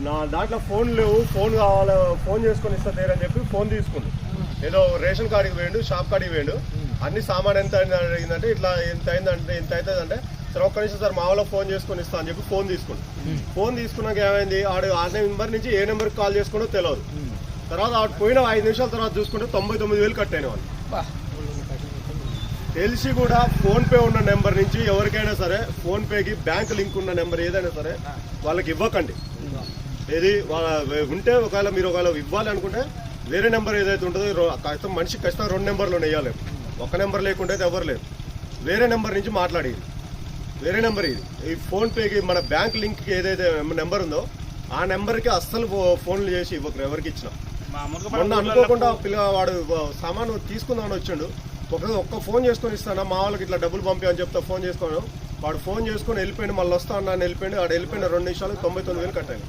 నా దాంట్లో ఫోన్ లేవు, ఫోన్ కావాలి, ఫోన్ చేసుకొని ఇస్తా తీరని చెప్పి ఫోన్ తీసుకుండు. ఏదో రేషన్ కార్డుకి వేయండు, షాప్ కార్డుకి వేయండు, అన్ని సామాన్ ఎంత అడిగిందంటే ఇట్లా ఎంత అయిందంటే ఇంత అవుతుందంటే సరే ఒక్క నిమిషం సార్ మా వాళ్ళ ఫోన్ చేసుకొని ఇస్తా అని చెప్పి ఫోన్ తీసుకుండు. ఫోన్ తీసుకున్నాక ఏమైంది, ఆడు ఆ నెంబర్ నుంచి ఏ నెంబర్కి కాల్ చేసుకుంటో తెలియదు. తర్వాత ఆడు పోయిన 5 నిమిషాల తర్వాత చూసుకుంటే 99,000 కట్టయిన వాళ్ళు. తెలిసి కూడా ఫోన్పే ఉన్న నెంబర్ నుంచి ఎవరికైనా సరే ఫోన్పేకి బ్యాంక్ లింక్ ఉన్న నెంబర్ ఏదైనా సరే వాళ్ళకి ఇవ్వకండి. ఏది ఉంటే ఒకవేళ మీరు ఇవ్వాలి అనుకుంటే వేరే నెంబర్ ఏదైతే ఉంటుందో మనిషికి ఖచ్చితంగా 2 నెంబర్లు వేయాలి. ఒక నెంబర్ లేకుంటే అయితే ఎవరు లేరు. వేరే నెంబర్ నుంచి మాట్లాడేది, వేరే నెంబర్ ఇది. ఈ ఫోన్పేకి మన బ్యాంక్ లింక్కి ఏదైతే నెంబర్ ఉందో ఆ నెంబర్కి అస్సలు ఫోన్లు చేసి ఇవ్వరు ఎవరికి ఇచ్చినా. మొన్న అనుకోకుండా పిల్లవాడు సామాను తీసుకుందామని వచ్చిండు, ఒక్క ఫోన్ చేసుకొని ఇస్తాను మా వాళ్ళకి ఇట్లా డబ్బులు పంపి అని చెప్తా ఫోన్ చేసుకోను. వాడు ఫోన్ చేసుకొని వెళ్ళిపోయింది, మళ్ళీ వస్తా అన్నాను వెళ్ళిపోయింది. వాడు వెళ్ళిపోయిన 2 నిమిషాలు 99,000 కట్టాను.